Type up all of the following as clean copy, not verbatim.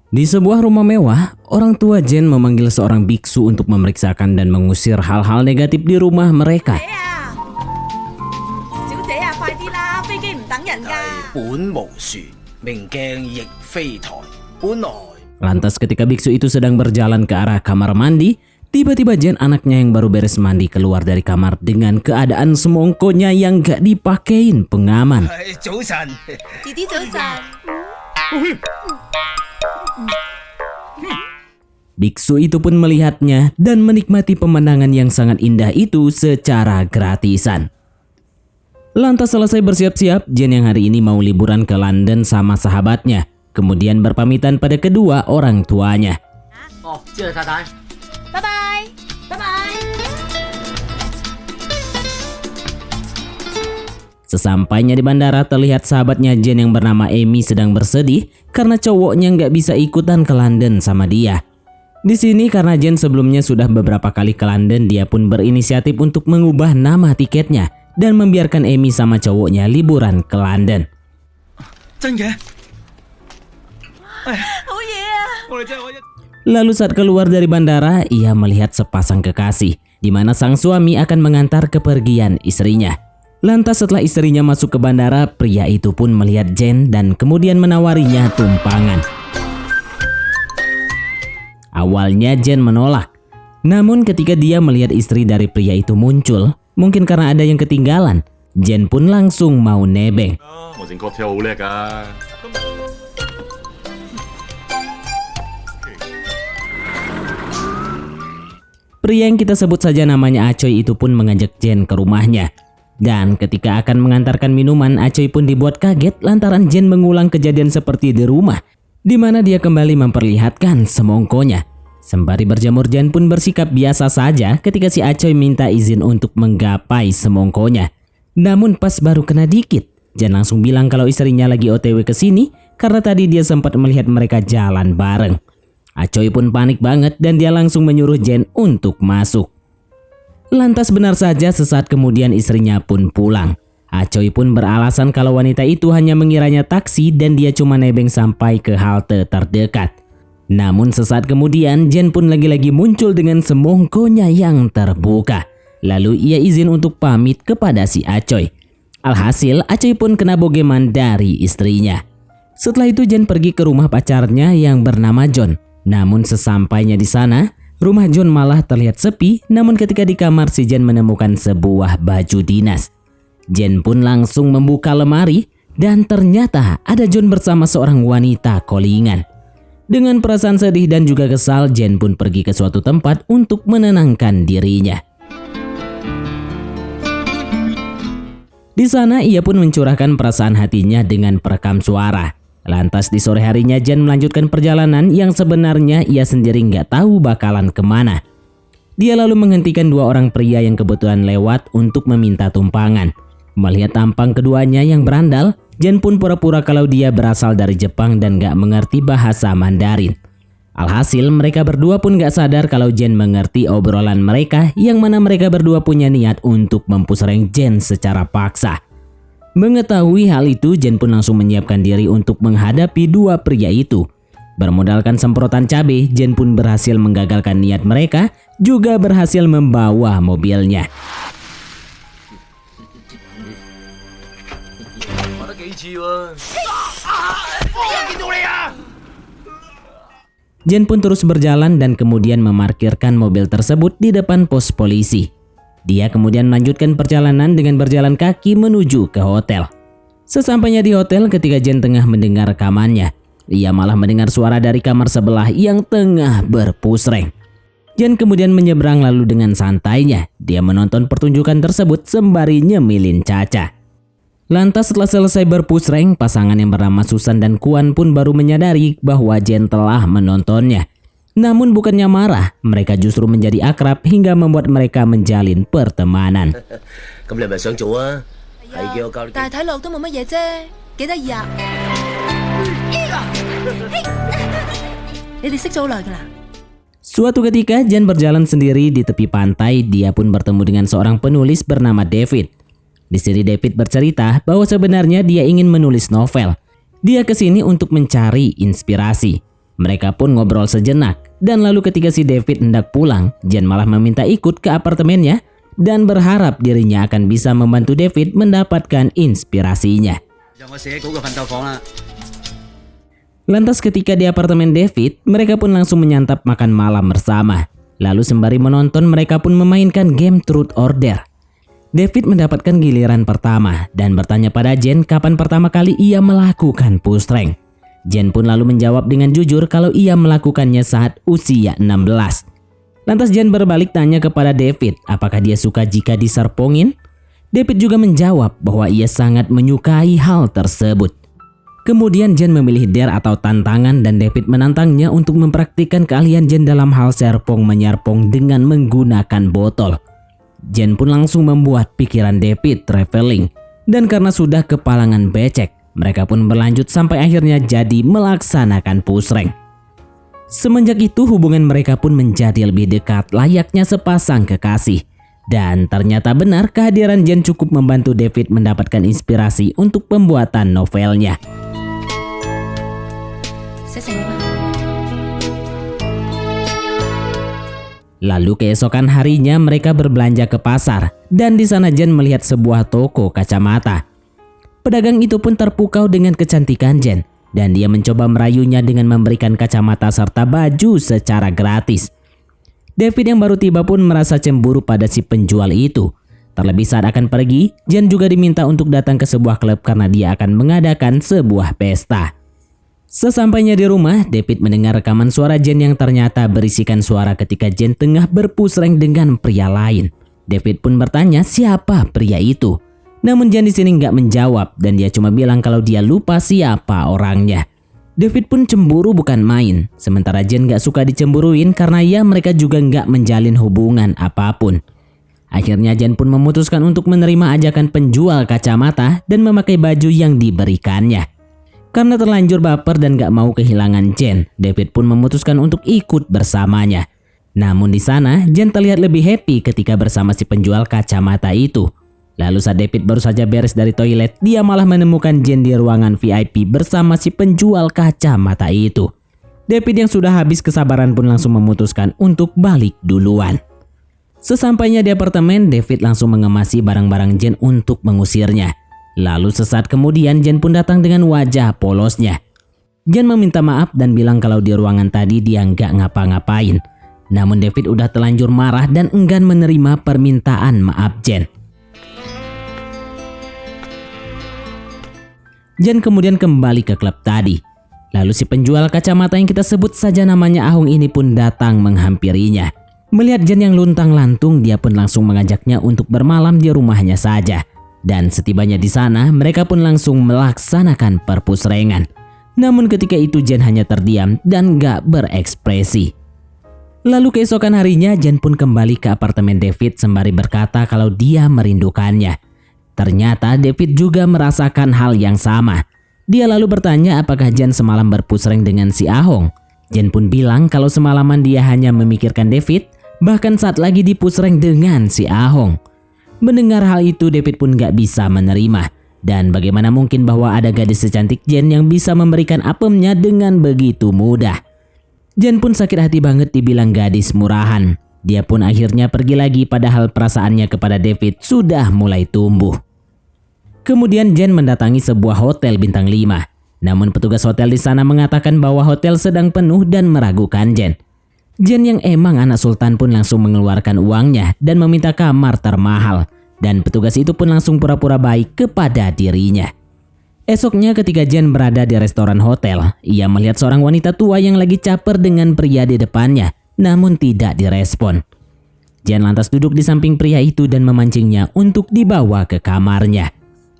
Di sebuah rumah mewah, orang tua Jen memanggil seorang biksu untuk memeriksakan dan mengusir hal-hal negatif di rumah mereka. 小姐啊，快啲啦，飛機唔等人㗎。本無樹，明鏡亦非台。本來 Lantas ketika biksu itu sedang berjalan ke arah kamar mandi, tiba-tiba Jen anaknya yang baru beres mandi keluar dari kamar dengan keadaan semongkonya yang gak dipakein pengaman. 早晨，弟弟早晨。 Biksu itu pun melihatnya dan menikmati pemandangan yang sangat indah itu secara gratisan. Lantas selesai bersiap-siap, Jen yang hari ini mau liburan ke London sama sahabatnya, kemudian berpamitan pada kedua orang tuanya. 哦，知道太太。拜拜，拜拜。 Sesampainya di bandara, terlihat sahabatnya Jen yang bernama Amy sedang bersedih karena cowoknya nggak bisa ikutan ke London sama dia. Di sini karena Jen sebelumnya sudah beberapa kali ke London, dia pun berinisiatif untuk mengubah nama tiketnya dan membiarkan Amy sama cowoknya liburan ke London. 真嘅？好嘢啊！ 我哋真係可以。 Lalu saat keluar dari bandara, ia melihat sepasang kekasih, di mana sang suami akan mengantar kepergian istrinya. Lantas setelah istrinya masuk ke bandara, pria itu pun melihat Jen dan kemudian menawarinya tumpangan. Awalnya Jen menolak, namun ketika dia melihat istri dari pria itu muncul, mungkin karena ada yang ketinggalan, Jen pun langsung mau nebeng. 我整 cocktail 好叻㗎。 Pria yang kita sebut saja namanya Acoy itu pun mengajak Jen ke rumahnya. Dan ketika akan mengantarkan minuman, Acoy pun dibuat kaget lantaran Jen mengulang kejadian seperti di rumah, di mana dia kembali memperlihatkan semongkonya. Sembari berjemur, Jen pun bersikap biasa saja ketika si Acoy minta izin untuk menggapai semongkonya. Namun pas baru kena dikit, Jen langsung bilang kalau istrinya lagi OTW ke sini karena tadi dia sempat melihat mereka jalan bareng. Acoy pun panik banget dan dia langsung menyuruh Jen untuk masuk. Lantas benar saja sesaat kemudian istrinya pun pulang. Acoy pun beralasan kalau wanita itu hanya mengiranya taksi dan dia cuma nebeng sampai ke halte terdekat. Namun sesaat kemudian Jen pun lagi-lagi muncul dengan semongkonya yang terbuka. Lalu ia izin untuk pamit kepada si Acoy. Alhasil Acoy pun kena bogeman dari istrinya. Setelah itu Jen pergi ke rumah pacarnya yang bernama John. Namun sesampainya di sana, rumah John malah terlihat sepi, namun ketika di kamar si Jen menemukan sebuah baju dinas. Jen pun langsung membuka lemari dan ternyata ada John bersama seorang wanita kolingan. Dengan perasaan sedih dan juga kesal, Jen pun pergi ke suatu tempat untuk menenangkan dirinya. Di sana ia pun mencurahkan perasaan hatinya dengan perekam suara. Lantas di sore harinya Jen melanjutkan perjalanan yang sebenarnya ia sendiri nggak tahu bakalan kemana. Dia lalu menghentikan dua orang pria yang kebetulan lewat untuk meminta tumpangan. Melihat tampang keduanya yang berandal, Jen pun pura-pura kalau dia berasal dari Jepang dan nggak mengerti bahasa Mandarin. Alhasil mereka berdua pun nggak sadar kalau Jen mengerti obrolan mereka, yang mana mereka berdua punya niat untuk mempusreng Jen secara paksa. Mengetahui hal itu, Jen pun langsung menyiapkan diri untuk menghadapi dua pria itu. Bermodalkan semprotan cabai, Jen pun berhasil menggagalkan niat mereka, juga berhasil membawa mobilnya. 玩得幾次喎？ Jen pun terus berjalan dan kemudian memarkirkan mobil tersebut di depan pos polisi. Dia kemudian melanjutkan perjalanan dengan berjalan kaki menuju ke hotel. Sesampainya di hotel, ketika Jen tengah mendengar rekamannya, ia malah mendengar suara dari kamar sebelah yang tengah berpusreng. Jen kemudian menyeberang lalu dengan santainya dia menonton pertunjukan tersebut sembari nyemilin Caca. Lantas setelah selesai berpusreng, pasangan yang bernama Susan dan Kuan pun baru menyadari bahwa Jen telah menontonnya. Namun bukannya marah, mereka justru menjadi akrab hingga membuat mereka menjalin pertemanan. 咁你係咪想做啊？係嘅，我教你。但係睇落都冇乜嘢啫，幾得意啊！你哋識咗好耐㗎啦。 Suatu ketika Jen berjalan sendiri di tepi pantai, dia pun bertemu dengan seorang penulis bernama David. Di sini David bercerita bahwa sebenarnya dia ingin menulis novel. Dia kesini untuk mencari inspirasi. Mereka pun ngobrol sejenak, dan lalu ketika si David hendak pulang, Jen malah meminta ikut ke apartemennya dan berharap dirinya akan bisa membantu David mendapatkan inspirasinya. Lantas ketika di apartemen David, mereka pun langsung menyantap makan malam bersama. Lalu sembari menonton, mereka pun memainkan game Truth or Dare. David mendapatkan giliran pertama dan bertanya pada Jen kapan pertama kali ia melakukan push rank. Jen pun lalu menjawab dengan jujur kalau ia melakukannya saat usia 16. Lantas Jen berbalik tanya kepada David apakah dia suka jika diserpongin. David juga menjawab bahwa ia sangat menyukai hal tersebut. Kemudian Jen memilih dare atau tantangan dan David menantangnya untuk mempraktikkan keahlian Jen dalam hal serpong menyerpong dengan menggunakan botol. Jen pun langsung membuat pikiran David traveling dan karena sudah kepalangan becek, mereka pun berlanjut sampai akhirnya jadi melaksanakan push rank. Semenjak itu hubungan mereka pun menjadi lebih dekat layaknya sepasang kekasih. Dan ternyata benar kehadiran Jen cukup membantu David mendapatkan inspirasi untuk pembuatan novelnya. Lalu keesokan harinya mereka berbelanja ke pasar dan di sana Jen melihat sebuah toko kacamata. Pedagang itu pun terpukau dengan kecantikan Jen dan dia mencoba merayunya dengan memberikan kacamata serta baju secara gratis. David yang baru tiba pun merasa cemburu pada si penjual itu. Terlebih saat akan pergi, Jen juga diminta untuk datang ke sebuah klub karena dia akan mengadakan sebuah pesta. Sesampainya di rumah, David mendengar rekaman suara Jen yang ternyata berisikan suara ketika Jen tengah berpusreng dengan pria lain. David pun bertanya siapa pria itu. Namun Jen di sini nggak menjawab dan dia cuma bilang kalau dia lupa siapa orangnya. David pun cemburu bukan main, sementara Jen nggak suka dicemburuin karena ya mereka juga nggak menjalin hubungan apapun. Akhirnya Jen pun memutuskan untuk menerima ajakan penjual kacamata dan memakai baju yang diberikannya. Karena terlanjur baper dan gak mau kehilangan Jen, David pun memutuskan untuk ikut bersamanya. Namun di sana, Jen terlihat lebih happy ketika bersama si penjual kacamata itu. Lalu saat David baru saja beres dari toilet, dia malah menemukan Jen di ruangan VIP bersama si penjual kacamata itu. David yang sudah habis kesabaran pun langsung memutuskan untuk balik duluan. Sesampainya di apartemen, David langsung mengemasi barang-barang Jen untuk mengusirnya. Lalu sesaat kemudian Jen pun datang dengan wajah polosnya. Jen meminta maaf dan bilang kalau di ruangan tadi dia nggak ngapa-ngapain. Namun David udah terlanjur marah dan enggan menerima permintaan maaf Jen. Jen kemudian kembali ke klub tadi. Lalu si penjual kacamata yang kita sebut saja namanya Ahung ini pun datang menghampirinya. Melihat Jen yang luntang-lantung, dia pun langsung mengajaknya untuk bermalam di rumahnya saja. Dan setibanya di sana, mereka pun langsung melaksanakan perpusrengan. Namun ketika itu Jen hanya terdiam dan gak berekspresi. Lalu keesokan harinya Jen pun kembali ke apartemen David sembari berkata kalau dia merindukannya. Ternyata David juga merasakan hal yang sama. Dia lalu bertanya apakah Jen semalam berpusreng dengan si Ahong. Jen pun bilang kalau semalaman dia hanya memikirkan David, bahkan saat lagi dipusreng dengan si Ahong. Mendengar hal itu David pun gak bisa menerima. Dan bagaimana mungkin bahwa ada gadis secantik Jen yang bisa memberikan apemnya dengan begitu mudah. Jen pun sakit hati banget dibilang gadis murahan. Dia pun akhirnya pergi lagi padahal perasaannya kepada David sudah mulai tumbuh. Kemudian Jen mendatangi sebuah hotel bintang 5. Namun petugas hotel di sana mengatakan bahwa hotel sedang penuh dan meragukan Jen. Jen yang emang anak sultan pun langsung mengeluarkan uangnya dan meminta kamar termahal. Dan petugas itu pun langsung pura-pura baik kepada dirinya. Esoknya ketika Jen berada di restoran hotel, ia melihat seorang wanita tua yang lagi caper dengan pria di depannya, namun tidak direspon. Jen lantas duduk di samping pria itu dan memancingnya untuk dibawa ke kamarnya.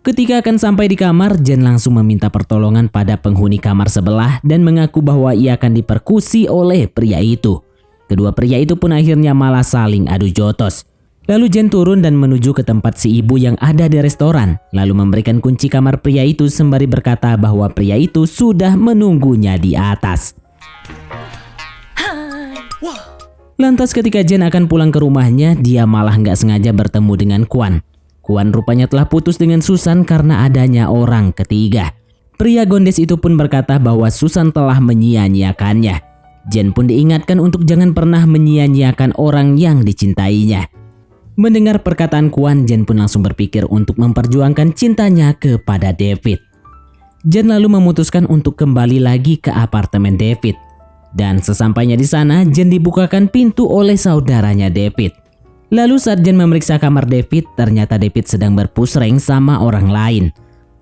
Ketika akan sampai di kamar, Jen langsung meminta pertolongan pada penghuni kamar sebelah dan mengaku bahwa ia akan diperkusi oleh pria itu. Kedua pria itu pun akhirnya malah saling adu jotos. Lalu Jen turun dan menuju ke tempat si ibu yang ada di restoran, lalu memberikan kunci kamar pria itu sembari berkata bahwa pria itu sudah menunggunya di atas. Lantas ketika Jen akan pulang ke rumahnya, dia malah nggak sengaja bertemu dengan Kwan. Kwan rupanya telah putus dengan Susan karena adanya orang ketiga. Pria gondes itu pun berkata bahwa Susan telah menyia-nyiakannya. Jen pun diingatkan untuk jangan pernah menyia-nyiakan orang yang dicintainya. Mendengar perkataan Kwon, Jen pun langsung berpikir untuk memperjuangkan cintanya kepada David. Jen lalu memutuskan untuk kembali lagi ke apartemen David. Dan sesampainya di sana, Jen dibukakan pintu oleh saudaranya David. Lalu saat Jen memeriksa kamar David, ternyata David sedang berpusreng sama orang lain.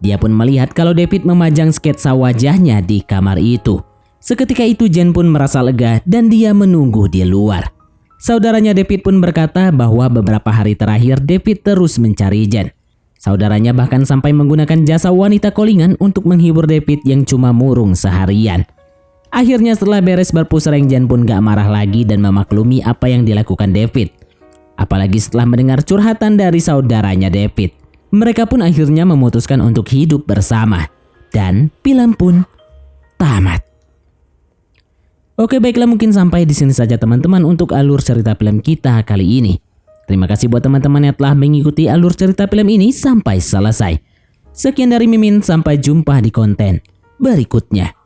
Dia pun melihat kalau David memajang sketsa wajahnya di kamar itu. Seketika itu Jen pun merasa lega dan dia menunggu di luar. Saudaranya David pun berkata bahwa beberapa hari terakhir David terus mencari Jen. Saudaranya bahkan sampai menggunakan jasa wanita callingan untuk menghibur David yang cuma murung seharian. Akhirnya setelah beres berpusreng, Jen pun gak marah lagi dan memaklumi apa yang dilakukan David. Apalagi setelah mendengar curhatan dari saudaranya David. Mereka pun akhirnya memutuskan untuk hidup bersama. Dan film pun tamat. Oke, baiklah, mungkin sampai di sini saja teman-teman untuk alur cerita film kita kali ini. Terima kasih buat teman-teman yang telah mengikuti alur cerita film ini sampai selesai. Sekian dari Mimin, sampai jumpa di konten berikutnya.